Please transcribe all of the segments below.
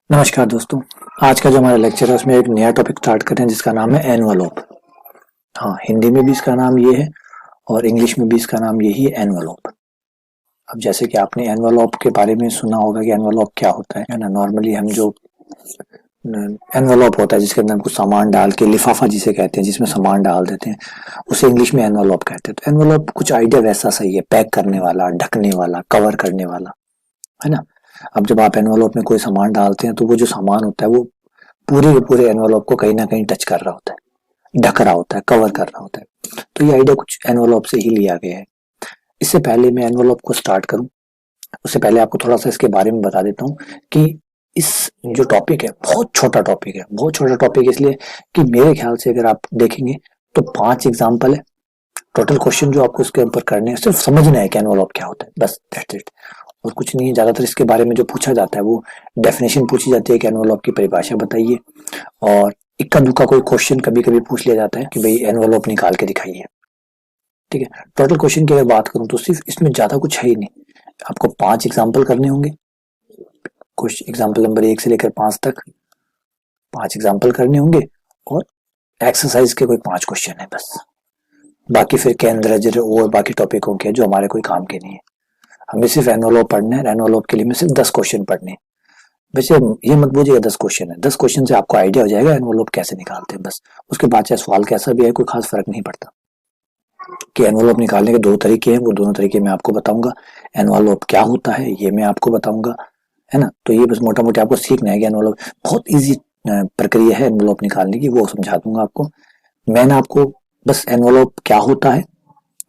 नमस्कार दोस्तों। आज का जो हमारा लेक्चर है उसमें एक नया टॉपिक स्टार्ट कर रहे हैं जिसका नाम है एनवलप। हाँ, हिंदी में भी इसका नाम ये है और इंग्लिश में भी इसका नाम यही है, एनवलप। अब जैसे कि आपने एनवलप के बारे में सुना होगा कि एनवलप क्या होता है ना। नॉर्मली हम जो एनवलप होता है जिसके अंदर कुछ सामान डाल के, लिफाफा जिसे कहते हैं, जिसमें सामान डाल देते हैं, उसे इंग्लिश में एनवलप कहते हैं। तो एनवलप कुछ आइडिया वैसा सही है, पैक करने वाला, ढकने वाला, कवर करने वाला, है ना। अब जब आप एनवलप में कोई सामान डालते हैं तो वो जो सामान होता है वो पूरे के पूरे एनवलप को कहीं ना कहीं टच कर रहा होता है, ढक रहा होता है, कवर कर रहा होता है। तो ये आइडिया कुछ एनवलप से ही लिया गया है। इससे पहले मैं एनवलप को स्टार्ट करूं, उससे पहले आपको थोड़ा सा इसके बारे में बता देता हूं कि इस जो टॉपिक है बहुत छोटा टॉपिक है। बहुत छोटा टॉपिक इसलिए कि मेरे ख्याल से अगर आप देखेंगे तो 5 एग्जाम्पल है टोटल। क्वेश्चन जो आपको इसके ऊपर करने हैं, सिर्फ समझना है कि एनवलप क्या होता है, बस दैट्स इट, और कुछ नहीं है। ज्यादातर इसके बारे में जो पूछा जाता है वो डेफिनेशन पूछी जाती है कि एनवलप की परिभाषा बताइए, और इक्का दुक्का कोई क्वेश्चन कभी कभी पूछ लिया जाता है कि भाई एनवलप निकाल के दिखाइए। ठीक है, टोटल क्वेश्चन की अगर बात करूं तो सिर्फ इसमें ज्यादा कुछ है ही नहीं। आपको 5 एग्जाम्पल करने होंगे, कुछ एग्जाम्पल नंबर 1 से लेकर 5 तक 5 एग्जाम्पल करने होंगे, और एक्सरसाइज के कोई 5 क्वेश्चन है बस। बाकी फिर केंद्र और बाकी टॉपिकों के जो हमारे कोई काम के नहीं है। हमें सिर्फ एनवलप पढ़ना है। एनवलप के लिए हमें सिर्फ 10 क्वेश्चन पढ़ने हैं। वैसे ये मत बोलिएगा 10 क्वेश्चन है, 10 क्वेश्चन से आपको आइडिया हो जाएगा एनवलप कैसे निकालते हैं बस। उसके बाद चाहे सवाल कैसा भी है कोई खास फर्क नहीं पड़ता। कि एनवलप निकालने के 2 तरीके हैं, वो दोनों तरीके मैं आपको बताऊंगा। एनवलप क्या होता है ये मैं आपको बताऊंगा, है ना। तो ये बस मोटा मोटी आपको सीखना है कि एनवलप बहुत ईजी प्रक्रिया है एनवलप निकालने की, वो समझा दूंगा आपको। मैंने आपको बस एनवलप क्या होता है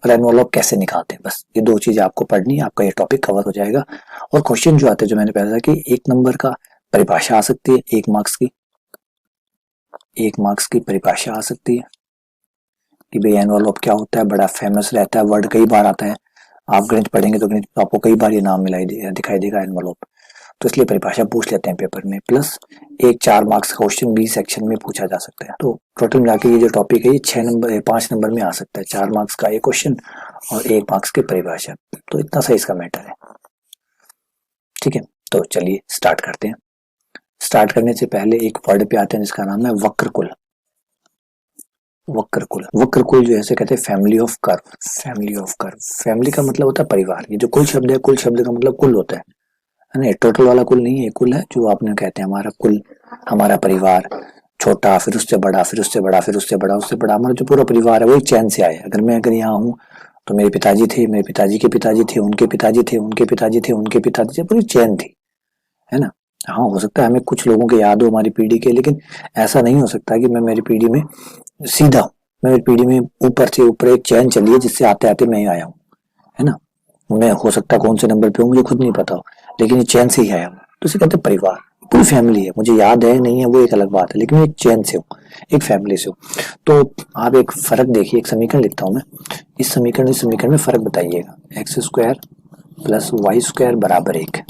और एनवलप कैसे निकालते हैं, बस ये 2 चीजें आपको पढ़नी है, आपका ये टॉपिक कवर हो जाएगा। और क्वेश्चन जो आते हैं, जो मैंने पहले था कि 1 नंबर का परिभाषा आ सकती है, 1 मार्क्स की, 1 मार्क्स की परिभाषा आ सकती है कि भाई एनवलप क्या होता है। बड़ा फेमस रहता है वर्ड, कई बार आता है। आप गणित पढ़ेंगे तो गणित तो आपको कई बार ये नाम दिखाई देगा एनवलप, तो इसलिए परिभाषा पूछ लेते हैं पेपर में। प्लस एक 4 मार्क्स का क्वेश्चन बी सेक्शन में पूछा जा सकता है। तो टोटल मिला के ये जो टॉपिक है ये 5 नंबर में आ सकता है। 4 मार्क्स का एक क्वेश्चन और 1 मार्क्स की परिभाषा। तो इतना सही इसका मैटर है। ठीक है, तो चलिए स्टार्ट करते हैं। स्टार्ट करने से पहले एक वर्ड पे आते हैं जिसका नाम है वक्रकुल। वक्रकुल, वक्रकुल जो है कहते हैं family of curve. Family of curve, family का मतलब होता है परिवार। ये जो कुल शब्द है, कुल शब्द का मतलब कुल होता है ना। टोटल वाला कुल नहीं है, कुल है जो आपने कहते हैं हमारा कुल, हमारा परिवार, छोटा, फिर उससे बड़ा, फिर उससे बड़ा, फिर उससे बड़ा, उससे बड़ा। हमारा जो पूरा परिवार है वो एक चैन से आया। अगर यहाँ हूँ तो मेरे पिताजी थे, मेरे पिताजी के पिताजी थे, उनके पिताजी थे, उनके पिताजी थे, उनके पिताजी थे, पूरी चैन थी, है ना। हाँ, हो सकता है हमें कुछ लोगों के याद हो हमारी पीढ़ी के, लेकिन ऐसा नहीं हो सकता कि मैं मेरी पीढ़ी में सीधा, मैं मेरी पीढ़ी में ऊपर से ऊपर एक चैन चली है जिससे आते आते मैं आया हूँ, है ना। मैं हो सकता है कौन से नंबर पे हूँ मुझे खुद नहीं पता हो, लेकिन ये चैन से ही आया हूँ। तो इसे कहते हैं परिवार। पूरी फैमिली है, मुझे याद है नहीं है वो एक अलग बात है, लेकिन एक चैन से हूँ, एक फैमिली से हूँ। तो आप एक फर्क देखिए, एक समीकरण लिखता हूँ मैं। इस समीकरण में फर्क बताइएगा। X square plus Y square बराबर 1।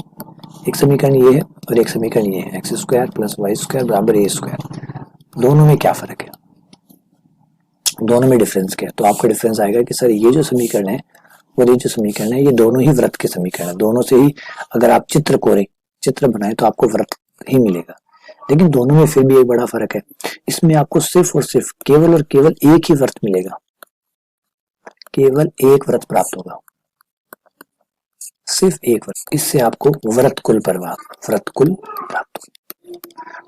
एक समीकरण ये है और एक समीकरण ये है, X square plus Y square बराबर ए स्क्वायर। दोनों में क्या फर्क है, दोनों में डिफरेंस क्या है। तो आपको डिफरेंस आएगा कि सर ये जो समीकरण है और ये जो समीकरण है ये दोनों ही वृत्त के समीकरण है। दोनों से ही अगर आप चित्र बनाए तो आपको वृत्त ही मिलेगा, लेकिन दोनों में फिर भी एक बड़ा फर्क है। इसमें आपको सिर्फ और सिर्फ केवल और केवल एक ही वृत्त मिलेगा, केवल एक वृत्त प्राप्त होगा, सिर्फ एक वृत्त। इससे आपको वृत्तकुल प्राप्त होगा।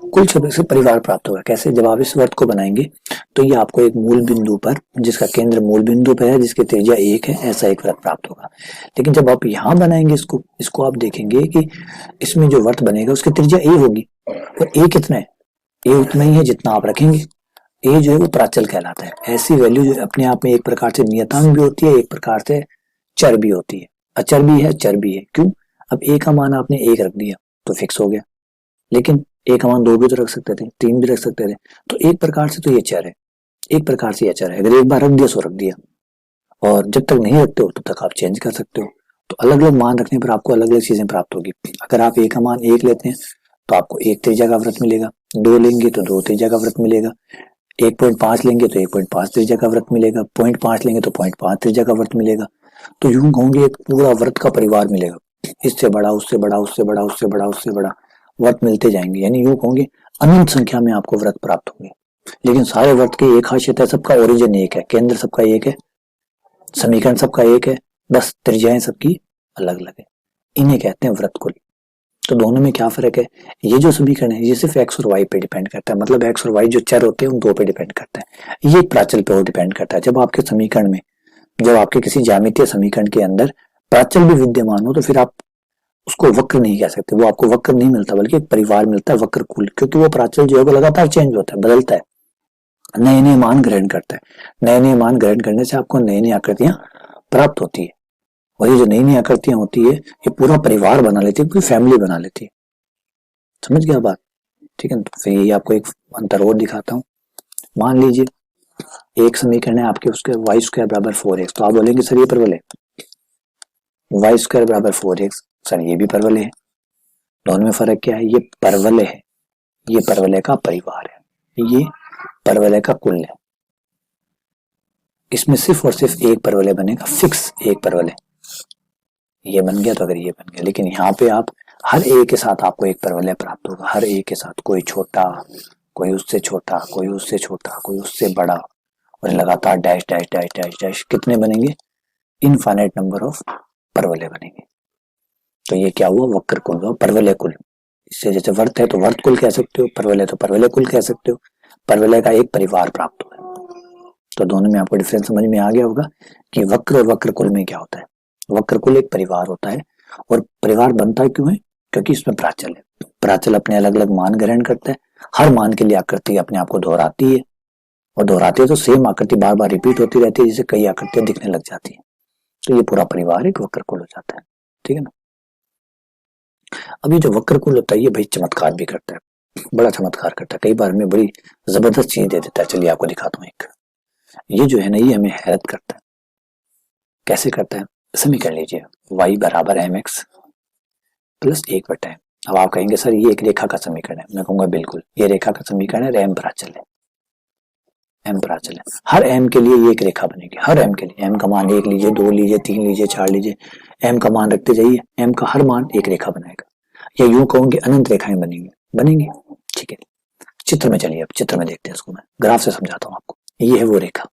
कुल शब्द से परिवार प्राप्त होगा। कैसे, जब आप इस वर्त को बनाएंगे तो ये आपको एक मूल बिंदु पर, जिसका केंद्र मूल बिंदु पर है, जिसकी त्रिज्या 1 है, ऐसा एक वर्त प्राप्त होगा। लेकिन जब आप यहाँ बनाएंगे इसको आप देखेंगे कि इसमें जो वर्त बनेगा उसकी त्रिज्या ए होगी, और ए कितना है, ए उतना ही है जितना आप रखेंगे। ए जो है वो प्राचल कहलाता है। ऐसी वैल्यू जो अपने आप में एक प्रकार से नियतांक भी होती है, एक प्रकार से चर भी होती है। अचर भी है, चर भी है। क्यों, अब ए का मान आपने 1 रख दिया तो फिक्स हो गया, लेकिन ए का मान 2 भी तो रख सकते थे, 3 भी रख सकते थे। तो एक प्रकार से तो ये चर है, एक प्रकार से ये चर है। अगर एक बार रख दिया सो रख दिया, और जब तक नहीं रखते हो तब तक आप चेंज कर सकते हो। तो अलग अलग मान रखने पर आपको अलग अलग चीजें प्राप्त होगी। अगर आप ए का मान 1 लेते हैं तो आपको 1 त्रिज्या का वृत्त मिलेगा, 2 लेंगे तो 2 त्रिज्या का वृत्त मिलेगा, 1.5 लेंगे तो 1.5 त्रिज्या का वृत्त मिलेगा, 0.5 लेंगे तो 0.5 त्रिज्या का वृत्त मिलेगा। तो यूं होंगे एक पूरा वृत्त का परिवार मिलेगा, इससे बड़ा, उससे बड़ा, उससे बड़ा, उससे बड़ा, उससे बड़ा व्रत मिलते जाएंगे। यानी यूं कहोगे अनंत संख्या में आपको व्रत प्राप्त होंगे। लेकिन सारे व्रत की एक खासियत है, सबका ओरिजिन एक है, केंद्र सबका एक है, समीकरण सबका एक है, बस त्रिज्याएं सबकी अलग अलग है। इन्हें कहते हैं व्रत कुल। तो दोनों में क्या फर्क है? ये जो समीकरण है ये सिर्फ एक्स और वाई पे डिपेंड करता है, मतलब एक्स और वाई जो चर होते हैं उन दो पे डिपेंड करता है। ये प्राचल पे और डिपेंड करता है। जब आपके समीकरण में, जब आपके किसी ज्यामितीय समीकरण के अंदर प्राचल भी विद्यमान हो तो फिर आप उसको वक्र नहीं कह सकते, वो आपको वक्र नहीं मिलता बल्कि एक परिवार मिलता है वक्र कुल, क्योंकि वो प्राचल जो है वो लगातार चेंज होता है, बदलता है, नए नए मान ग्रहण करता है। नए नए मान ग्रहण करने से आपको नई नई आकृतियां प्राप्त होती है, और ये जो नई नई आकृतियां होती है ये पूरा परिवार बना लेती है, पूरी फैमिली बना लेती है। समझ गया बात? ठीक है, तो फिर ये आपको एक अंतर और दिखाता हूँ। मान लीजिए एक समीकरण है आपके, उसके वाई स्क्वायर बराबर 4x, तो आप बोलेंगे सर ये परवलय, वाई स्क्वायर बराबर 4x, सर ये भी परवलय है। दोनों में फर्क क्या है? ये परवलय है, ये परवलय का परिवार है, ये परवलय का कुल है। इसमें सिर्फ और सिर्फ एक परवलय बनेगा, फिक्स एक परवलय, ये बन गया तो अगर ये बन गया। लेकिन यहाँ पे आप हर एक के साथ आपको एक परवलय प्राप्त होगा, हर एक के साथ, कोई छोटा, कोई उससे छोटा, कोई उससे छोटा, कोई उससे बड़ा, और लगातार dash dash dash dash dash कितने बनेंगे? इनफाइनाइट नंबर ऑफ परवलय बनेंगे। तो ये क्या हुआ? वक्र कुल हुआ, परवलय कुल। इससे जैसे वर्त है तो वर्त कुल कह सकते हो, परवलय तो परवलय कुल कह सकते हो। परवलय का एक परिवार प्राप्त हुआ। तो दोनों में आपको डिफरेंस समझ में आ गया होगा कि वक्र और वक्र कुल में क्या होता है। वक्र कुल एक परिवार होता है, और परिवार बनता क्यों है? क्योंकि इसमें प्राचल है। प्राचल अपने अलग अलग मान ग्रहण करता है, हर मान के लिए आकृति अपने आप को दोहराती है, और दोहराती है तो सेम आकृति बार बार रिपीट होती रहती है, जिससे कई आकृतियां दिखने लग जाती है। तो ये पूरा परिवार एक वक्र कुल हो जाता है। ठीक है ना? अब ये जो वक्र कुल होता है ये भाई चमत्कार भी करता है, बड़ा चमत्कार करता है, कई बार हमें बड़ी जबरदस्त चीज दे देता है। चलिए आपको दिखाता हूँ एक। ये जो है ना ये हमें हैरत करता है। कैसे करता है? समीकरण लीजिए, y बराबर mx प्लस 1/m। अब आप कहेंगे सर ये एक रेखा का समीकरण है। मैं कहूंगा बिल्कुल, ये रेखा का समीकरण है, m प्राचल है, m प्राचल है। हर m के लिए ये एक रेखा बनेगी, हर m के लिए। m का मान 1 लीजिए, 2 लीजिए, 3 लीजिए, 4 लीजिए, m का मान रखते जाइए, m का हर मान एक रेखा बनाएगा, या यूं कहूंगे अनंत रेखाएं बनेंगी, बनेंगी। ठीक है, चित्र में चलिए, अब चित्र में देखते हैं इसको, मैं ग्राफ से समझाता हूँ आपको। ये है वो रेखा,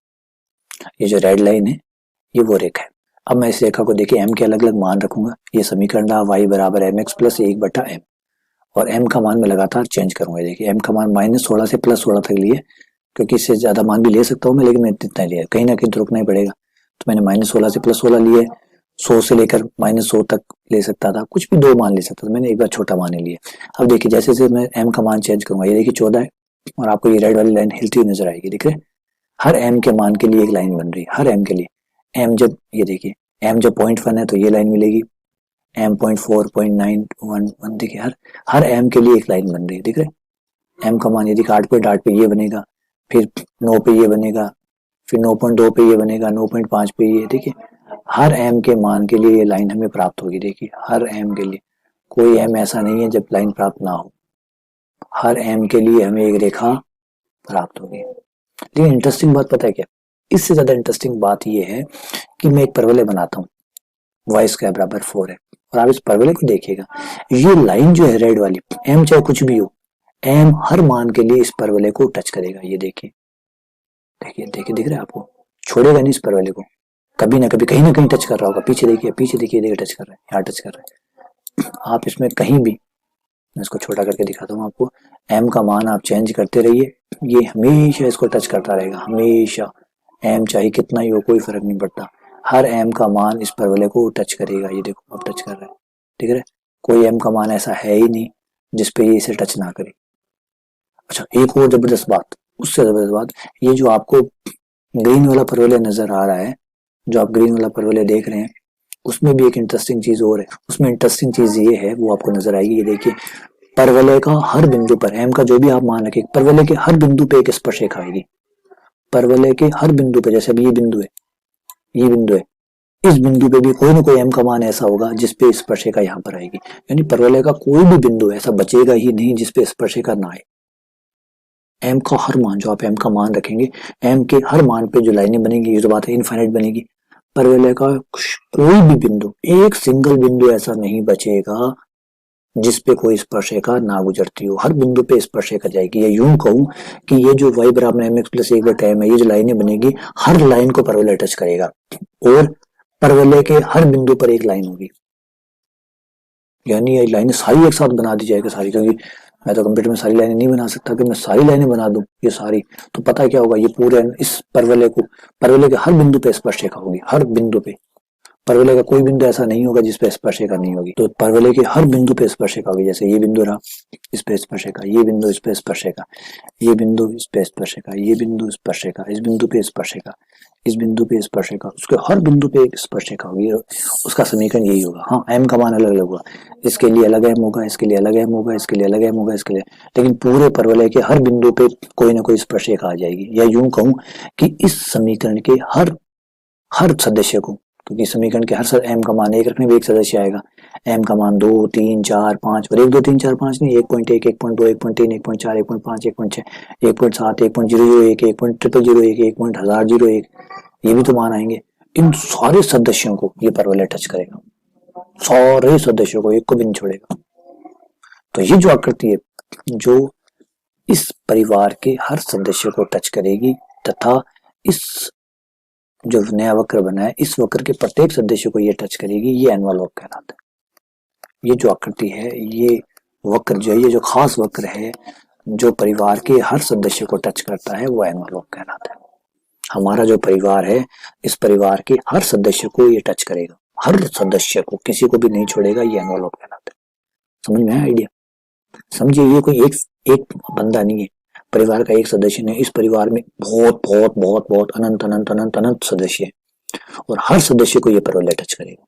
ये जो रेड लाइन है ये वो रेखा है। अब मैं इस रेखा को देखिए m के अलग अलग मान रखूंगा। ये समीकरण रहा y बराबर mx प्लस 1/m, और m का मान मैं लगातार चेंज करूंगा। देखिए m का मान -16 से +16 तक लिए, क्योंकि इससे ज्यादा मान भी ले सकता हूँ मैं, लेकिन मैंने इतना लिया, कहीं ना कहीं तो रुकना ही पड़ेगा। तो मैंने -16 से +16 लिए, 100 से लेकर -100 तक ले सकता था, कुछ भी दो मान ले सकता था, मैंने एक बार छोटा मान ही लिया। अब देखिए जैसे जैसे मैं m का मान चेंज करूंगा, ये देखिए 14 है, और आपको ये रेड वाली लाइन हिलती हुई नजर आएगी, दिख रहे? हर m के मान के लिए एक लाइन बन रही है, हर m के लिए। m जब, ये देखिए m जब 0.1 है तो ये लाइन मिलेगी, m 0.4, 0.911, देखिए हर m के लिए एक लाइन बन रही है, दिख रहे? m का मान यदि 8.8 पे ये बनेगा, फिर 9 पे ये बनेगा, फिर 9.2 पे ये बनेगा, 9.5 पे ये, देखिए हर m के मान के लिए ये लाइन हमें प्राप्त होगी। देखिए हर m के लिए, कोई m ऐसा नहीं है जब लाइन प्राप्त ना हो, हर m के लिए हमें एक रेखा प्राप्त होगी। लेकिन इंटरेस्टिंग बात पता है क्या? इससे ज्यादा इंटरेस्टिंग बात यह है कि मैं एक परवलय बनाता हूँ, वाई स्क्वायर बराबर 4 है, और आप इस परवलय को देखिएगा, ये लाइन जो है रेड वाली, m चाहे कुछ भी हो, m हर मान के लिए इस परवलय को टच करेगा। ये देखिए, देखिए देखिए, दिख रहा है आपको? छोड़ेगा नहीं इस परवलय को, कभी ना कभी कहीं ना कहीं टच कर रहा होगा। पीछे देखिए, पीछे देखिए, देखिए टच कर रहा है, यहाँ टच कर रहा है। आप इसमें कहीं भी, मैं इसको छोटा करके दिखाता हूँ आपको, m का मान आप चेंज करते रहिए, ये हमेशा इसको टच करता रहेगा, हमेशा। m चाहे कितना ही हो, कोई फर्क नहीं पड़ता, हर m का मान इस परवलय को टच करेगा। ये देखो अब टच कर रहा है, ठीक है? कोई m का मान ऐसा है ही नहीं जिसपे ये इसे टच ना करे। अच्छा, एक और जबरदस्त बात, उससे जबरदस्त बात, ये जो आपको ग्रीन वाला परवलय नजर आ रहा है, जो आप ग्रीन वाला परवलय देख रहे हैं, उसमें भी एक इंटरेस्टिंग चीज और है। उसमें इंटरेस्टिंग चीज ये है, वो आपको नजर आएगी। ये देखिए, परवलय का हर बिंदु पर, m का जो भी आप मान रखें, परवलय के हर बिंदु पे एक स्पर्शरेखा आएगी। परवलय के हर बिंदु पे, जैसे अब ये बिंदु है, ये बिंदु है, इस बिंदु पे भी कोई ना कोई m का मान ऐसा होगा जिसपे स्पर्शरेखा यहाँ पर आएगी। यानी परवलय का कोई भी बिंदु ऐसा बचेगा ही नहीं जिसपे स्पर्शरेखा ना आए। m का हर मान, जो आप m का मान रखेंगे, m के हर मान पे जो लाइनें बनेंगी, ये तो बात है इनफाइनाइट बनेगी, परवलय का कोई भी बिंदु, एक सिंगल बिंदु ऐसा नहीं बचेगा जिस पे कोई स्पर्शरेखा ना गुजरती हो, हर बिंदु पे स्पर्शरेखा जाएगी। या यूं कहूं कि ये जो y बराबर mx प्लस 1/m है, ये जो लाइनें बनेगी हर लाइन को परवलय टच करेगा और परवलय के हर बिंदु पर एक लाइन होगी। यानी ये लाइनें सारी एक साथ बना दी जाएगी सारी, क्योंकि मैं तो कंप्यूटर में सारी लाइनें नहीं बना सकता कि मैं सारी लाइनें बना दूं ये सारी, तो पता क्या होगा, ये पूरे इस परवलय के हर बिंदु पे स्पर्शरेखा होगी, हर बिंदु पे। परवलय का कोई बिंदु ऐसा नहीं होगा जिस पे स्पर्शरेखा नहीं होगी, तो परवलय के हर बिंदु पे स्पर्शरेखा होगी। जैसे ये बिंदु रहा, इस पे स्पर्शरेखा, ये बिंदु इस पे स्पर्शरेखा, ये बिंदु इस पे स्पर्शरेखा, ये बिंदु स्पर्शरेखा, इस बिंदु पे स्पर्शरेखा, इस बिंदु पे स्पर्शरेखा, उसके हर बिंदु पे एक स्पर्शरेखा होगी। उसका समीकरण यही होगा। हाँ, m का मान अलग अलग होगा, इसके लिए अलग m होगा, इसके लिए अलग m होगा, इसके लिए अलग m होगा, इसके लिए, लेकिन पूरे परवलय के हर बिंदु पे कोई ना कोई स्पर्शरेखा आ जाएगी। या यूं कहूं कि इस समीकरण के हर सदस्य को, क्योंकि समीकरण के हर m का मान 1 रखने में एक सदस्य आएगा, m का मान 2, 3, 4, 5 और 1, 2, 3, 4, 5 नहीं, 1.1, 1.2, 1.3, 1.4, 1.5, 1.6, 1.7, 1.001, 1.0001, 1.1001, ये भी तो मान आएंगे। इन सारे सदस्यों को ये परवलय टच करेगा, सारे सदस्यों को, एक को भी नहीं छोड़ेगा। तो ये जो आकृति है जो इस परिवार के हर सदस्य को टच करेगी तथा इस जो नया वक्र बना है इस वक्र के प्रत्येक सदस्य को ये टच करेगी, ये एनवलप कहलाता है। ये जो आकृति है, ये वक्र जो है, ये जो खास वक्र है जो परिवार के हर सदस्य को टच करता है, वो एनवलप कहलाता है। हमारा जो परिवार है, इस परिवार के हर सदस्य को ये टच करेगा, हर सदस्य को, किसी को भी नहीं छोड़ेगा, ये एनवलप कहलाता है। समझ में आया आइडिया? समझिए, ये कोई एक बंदा नहीं है, परिवार का एक सदस्य नहीं, इस परिवार में बहुत बहुत बहुत बहुत अनंत अनंत अनंत अनंत सदस्य है और हर सदस्य को ये परवलय टच करेगा।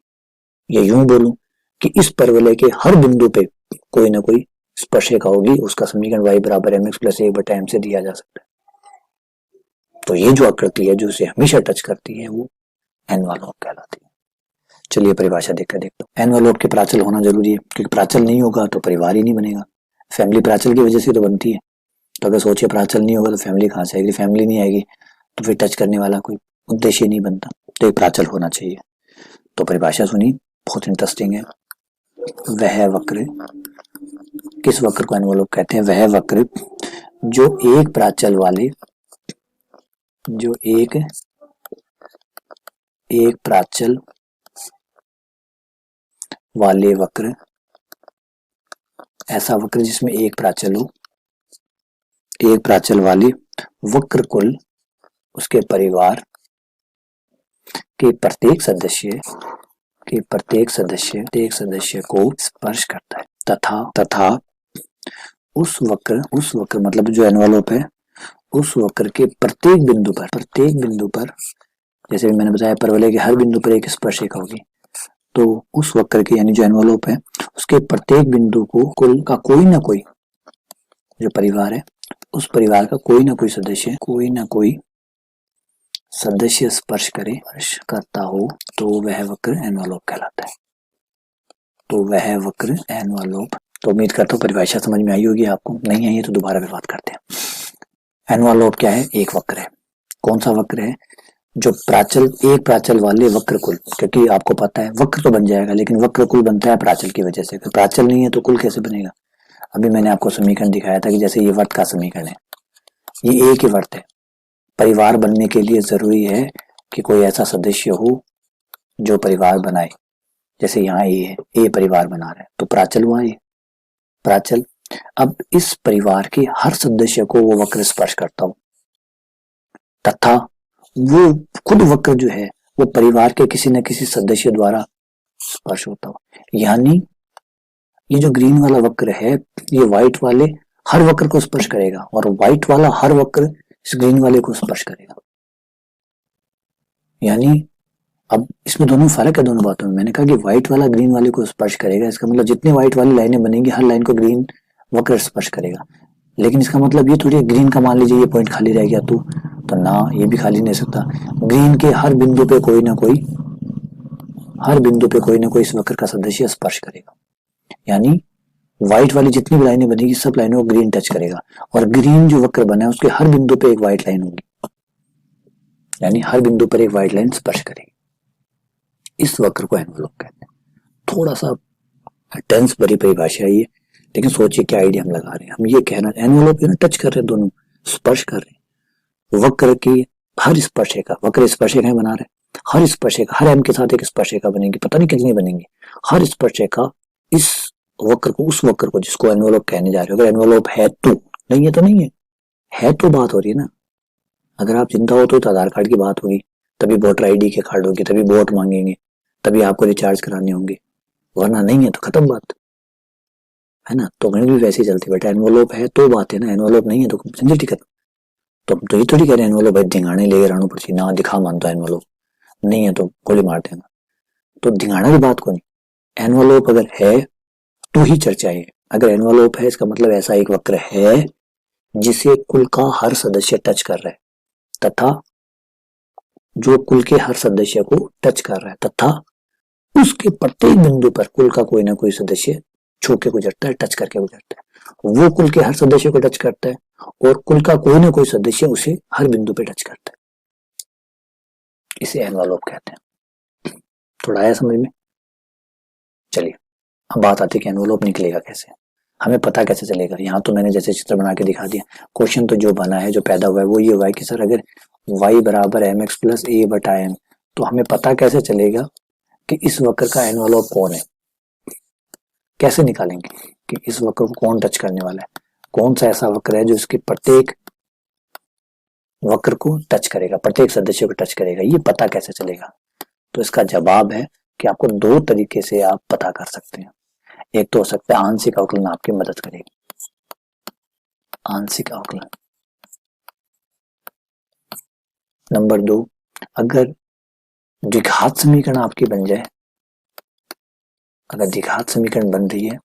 या यूं बोलूं कि इस परवलय के हर बिंदु पे कोई ना कोई स्पर्शरेखा होगी, उसका समीकरण y बराबर mx प्लस 1/m से दिया जा सकता है। तो ये जो आकृति है जो इसे हमेशा टच करती है, वो एनवलप कहलाती है। चलिए परिभाषा देखकर देखते हैं। एनवलप के प्राचल होना जरूरी है, क्योंकि प्राचल नहीं होगा तो परिवार ही नहीं बनेगा। फैमिली प्राचल की वजह से तो बनती है, तो अगर सोचिए प्राचल नहीं होगा तो फैमिली कहाँ से आएगी, फैमिली नहीं आएगी तो फिर टच करने वाला कोई उद्देश्य नहीं बनता, तो एक प्राचल होना चाहिए। तो परिभाषा सुनी, बहुत इंटरेस्टिंग है। वह वक्र, किस वक्र को एनवलप कहते हैं? वह वक्र जो एक प्राचल वाले, जो एक प्राचल वाले वक्र, ऐसा वक्र जिसमें एक प्राचल हो, एक प्राचल वाले वक्र कुल, उसके परिवार के प्रत्येक सदस्य को स्पर्श करता है तथा उस वक्र मतलब जो एनवलप है, उस वक्र के प्रत्येक बिंदु पर जैसे भी मैंने बताया परवलय के हर बिंदु पर एक स्पर्शरेखा होगी, तो उस वक्र के यानी जो एनवलप है उसके प्रत्येक बिंदु को कुल का कोई ना कोई जो परिवार है, उस परिवार का कोई ना कोई सदस्य स्पर्श करता हो, तो वह वक्र एनवलप कहलाता है। तो वह वक्र एनवलप। तो उम्मीद करता हूँ परिभाषा समझ में आई होगी आपको, नहीं आई है तो दोबारा फिर बात करते हैं। एनवलप क्या है? एक वक्र है। कौन सा वक्र है? जो एक प्राचल वाले वक्र कुल, क्योंकि आपको पता है वक्र तो बन जाएगा लेकिन वक्र कुल बनता है प्राचल की वजह से, प्राचल नहीं है तो कुल कैसे बनेगा? अभी मैंने आपको समीकरण दिखाया था कि जैसे ये वर्त का समीकरण है, ये एक ही वर्त है। परिवार बनने के लिए जरूरी है कि कोई ऐसा सदस्य हो जो परिवार बनाए, जैसे यहाँ ए है, ए परिवार बना रहा है तो प्राचल हुआ ये प्राचल। अब इस परिवार के हर सदस्य को वो वक्र स्पर्श करता हो तथा वो खुद वक्र जो है वो परिवार के किसी न किसी सदस्य द्वारा स्पर्श होता हो। यानी ये जो ग्रीन वाला वक्र है ये व्हाइट वाले हर वक्र को स्पर्श करेगा और व्हाइट वाला हर वक्र इस ग्रीन वाले को स्पर्श करेगा। यानी अब इसमें दोनों फर्क है दोनों बातों में। मैंने कहा कि व्हाइट वाला ग्रीन वाले को स्पर्श करेगा, इसका मतलब जितने व्हाइट वाली लाइनें बनेंगी हर लाइन को ग्रीन वक्र स्पर्श करेगा, लेकिन इसका मतलब ये थोड़ी ग्रीन का मान लीजिए ये पॉइंट खाली रह गया तो ना, ये भी खाली नहीं सकता। ग्रीन के हर बिंदु पे कोई ना कोई इस वक्र का सदस्य स्पर्श करेगा। यानी व्हाइट वाली जितनी भी लाइनें बनेगी सब लाइनों को ग्रीन टच करेगा और ग्रीन जो वक्र बना है उसके हर बिंदु पे एक व्हाइट लाइन होगी, यानी हर बिंदु पर एक व्हाइट लाइन स्पर्श करेगी। इस वक्र को एनवलप कहते हैं। थोड़ा सा टेंस भरी परिभाषा है ये, लेकिन सोचिए क्या आइडिया हम लगा रहे हैं। हम ये कहना एनवलप टच कर रहे हैं, दोनों स्पर्श कर रहे हैं। वक्र की हर स्पर्शिका, वक्र स्पर्शिकाएं बना रहे हैं, हर स्पर्शिका हर एम के साथ एक स्पर्शिका बनेगी, पता नहीं कितनी बनेंगी। हर स्पर्शिका इस वक्र को, उस वक्र को जिसको एनवलप कहने जा रहे हो, अगर एनवलप है तो, नहीं है तो नहीं है तो बात हो रही है ना। अगर आप चिंता हो तो आधार कार्ड की बात होगी, तभी वोटर आईडी के कार्ड होगी, तभी वोट मांगेंगे, तभी आपको रिचार्ज कराने होंगे, वरना नहीं है तो खत्म बात है ना। तो गणित भी वैसे ही चलती है बेटा, एनवलप है तो बात है ना, एनवलप नहीं है तो झंझट खत्म। तो हम तो ये थोड़ी कह रहे हैं एनवलप है धिंगाने ले रानू पड़ची ना दिखा मानता है, एनवलप नहीं है तो गोली मार देगा। तो धिंगाना की बात को नहीं, एनवलप अगर है तो ही चर्चा है। अगर एनवलप है इसका मतलब ऐसा एक वक्र है जिसे कुल का हर सदस्य टच कर रहा है, तथा जो कुल के हर सदस्य को टच कर रहा है, तथा उसके प्रत्येक बिंदु पर कुल का कोई ना कोई सदस्य छू के गुजरता है, टच करके गुजरता है। वो कुल के हर सदस्य को टच करता है और कुल का कोई ना कोई सदस्य उसे हर बिंदु पे टच करता है। इसे एनवलप कहते हैं। थोड़ा आया समझ में? चलिए अब बात आती है कि एनवलप निकलेगा कैसे, हमें पता कैसे चलेगा। यहाँ तो मैंने जैसे चित्र बना के दिखा दिया, क्वेश्चन तो जो बना है, जो पैदा हुआ है वो ये हुआ है कि सर अगर y बराबर एम एक्स प्लस ए बटा एम, तो हमें पता कैसे चलेगा कि इस वक्र का एनवलप कौन है। कैसे निकालेंगे कि इस वक्र को कौन टच करने वाला है, कौन सा ऐसा वक्र है जो इसके प्रत्येक वक्र को टच करेगा, प्रत्येक सदस्य को टच करेगा, ये पता कैसे चलेगा। तो इसका जवाब है कि आपको दो तरीके से आप पता कर सकते हैं। एक तो हो सकता है आंशिक अवकलन आपकी मदद करेगी, आंशिक अवकलन। नंबर 2, अगर द्विघात समीकरण आपकी बन जाए, अगर द्विघात समीकरण बन रही है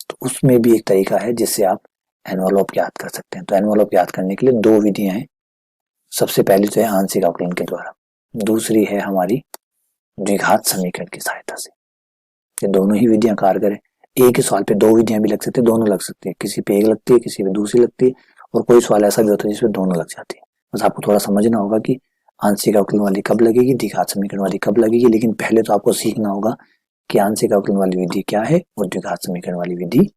तो उसमें भी एक तरीका है जिससे आप एनवलप याद कर सकते हैं। तो एनवलप याद करने के लिए दो विधियां हैं। सबसे पहली तो है आंशिक अवकलन के द्वारा, दूसरी है हमारी द्विघात समीकरण की सहायता से। ये दोनों ही विधियां कारगर है। एक ही सवाल पे दो विधियां भी लग सकती है, दोनों लग सकती है, किसी पे एक लगती है, किसी पे दूसरी लगती है, और कोई सवाल ऐसा भी होता है जिसमें दोनों लग जाती है। बस आपको थोड़ा समझना होगा कि आंशिक अवकलन वाली कब लगेगी, द्विघात समीकरण वाली कब लगेगी। लेकिन पहले तो आपको सीखना होगा कि आंशिक अवकलन वाली विधि क्या है और द्विघात समीकरण वाली विधि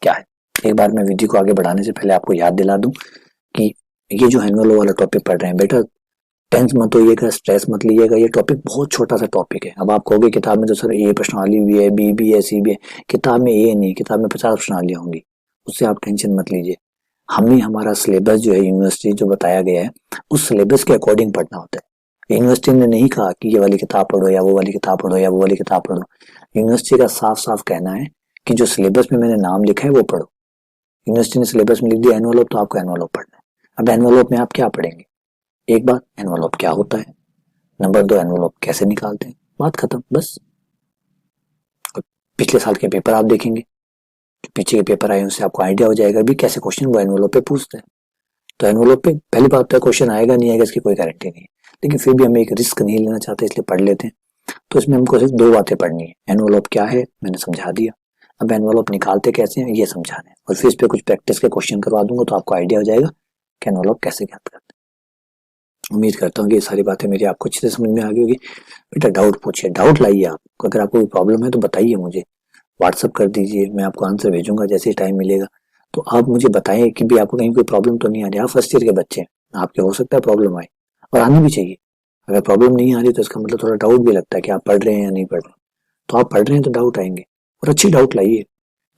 क्या है। एक बार मैं विधि को आगे बढ़ाने से पहले आपको याद दिला दूं कि ये जो एनवलप वाला टॉपिक पढ़ रहे हैं बेटा, टेंस मत होइएगा, स्ट्रेस मत लीजिएगा, ये टॉपिक बहुत छोटा सा टॉपिक है। अब आप कहोगे किताब में तो सर ए प्रश्नावली भी है, बी भी है, सी भी है। किताब में ए नहीं, किताब में 50 प्रश्नावलियां होंगी, उससे आप टेंशन मत लीजिए। हमें हमारा सिलेबस जो है यूनिवर्सिटी जो बताया गया है उस सिलेबस के अकॉर्डिंग पढ़ना होता है। यूनिवर्सिटी ने नहीं कहा कि ये वाली किताब पढ़ो या वो वाली किताब पढ़ो या वो वाली किताब पढ़ो। यूनिवर्सिटी का साफ साफ कहना है कि जो सिलेबस में मैंने नाम लिखा है वो पढ़ो। यूनिवर्सिटी ने सिलेबस में लिख दिया एनवलप, तो आपको एनवलप पढ़ना है। अब एनवलप में आप क्या पढ़ेंगे, एक बात एनवलप क्या होता है, नंबर 2 एनवलप कैसे निकालते हैं, बात खत्म बस। पिछले साल के पेपर आप देखेंगे, जो पीछे के पेपर आए उससे आपको आइडिया हो जाएगा भी कैसे क्वेश्चन वो एनवलप पे पूछते हैं। तो एनवलप पे पहली बात तो क्वेश्चन आएगा नहीं आएगा इसकी कोई गारंटी नहीं है, लेकिन फिर भी हम एक रिस्क नहीं लेना चाहते इसलिए पढ़ लेते हैं। तो इसमें हमको सिर्फ दो बातें पढ़नी है, एनवलप क्या है मैंने समझा दिया, अब एनवलप निकालते कैसे हैं ये समझाना है, और फिर इस पे कुछ प्रैक्टिस के क्वेश्चन करवा दूंगा तो आपको आइडिया हो जाएगा कि एनवलप कैसे ज्ञात करते हैं। उम्मीद करता हूँ कि ये सारी बातें मेरी आपको अच्छे से समझ में आ गई होगी। बेटा डाउट पूछिए, डाउट लाइए आप, अगर आपको कोई प्रॉब्लम है तो बताइए मुझे, व्हाट्सअप कर दीजिए, मैं आपको आंसर भेजूंगा जैसे ही टाइम मिलेगा। तो आप मुझे बताएं कि भी आपको कहीं कोई प्रॉब्लम तो नहीं आ रही। आप फर्स्ट ईयर के बच्चे हैं, आपके हो सकता है प्रॉब्लम आए, और आनी भी चाहिए। अगर प्रॉब्लम नहीं आ रही तो इसका मतलब थोड़ा डाउट भी लगता है कि आप पढ़ रहे हैं या नहीं पढ़ रहे। तो आप पढ़ रहे हैं तो डाउट आएंगे, और अच्छी डाउट लाइए।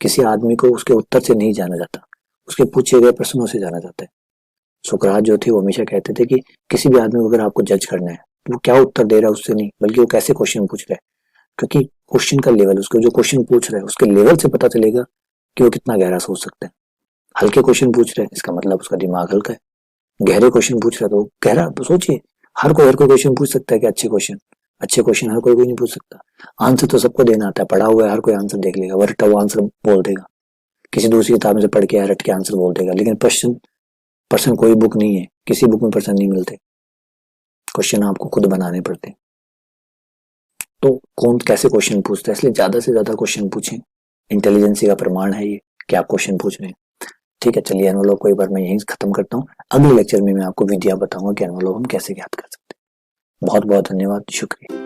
किसी आदमी को उसके उत्तर से नहीं जाना जाता, उसके पूछे गए प्रश्नों से जाना जाता है। सुकरात जो थे वो हमेशा कहते थे कि किसी भी आदमी को अगर आपको जज करना है तो वो क्या उत्तर दे रहा है उससे नहीं, बल्कि वो कैसे क्वेश्चन पूछ रहा है। क्योंकि क्वेश्चन का लेवल, उसको जो क्वेश्चन पूछ रहा है उसके लेवल से पता चलेगा कि वो कितना गहरा सोच सकता है। हल्के क्वेश्चन पूछ रहे हैं इसका मतलब उसका दिमाग हल्का है, गहरे क्वेश्चन पूछ रहा है तो वो गहरा। तो सोचिए, हर कोई क्वेश्चन पूछ सकता है कि अच्छे क्वेश्चन हर कोई नहीं पूछ सकता। आंसर तो सबको देना आता है, पढ़ा हुआ है हर कोई आंसर देख लेगा, वो रटा हुआ आंसर बोल देगा, किसी दूसरी किताब में से पढ़ के रट के आंसर बोल देगा। लेकिन प्रश्न कोई बुक नहीं है, किसी बुक में प्रश्न नहीं मिलते, क्वेश्चन आपको खुद बनाने पड़ते। तो कौन कैसे क्वेश्चन पूछता है, इसलिए ज्यादा से ज्यादा क्वेश्चन पूछें। इंटेलिजेंसी का प्रमाण है ये कि आप क्वेश्चन पूछ रहे हैं। ठीक है, चलिए एनवलप को एक बार मैं यहीं खत्म करता हूँ। अगले लेक्चर में मैं आपको विधियां बताऊंगा कि एनवलप हम कैसे ज्ञात कर सकते हैं। बहुत बहुत धन्यवाद, शुक्रिया।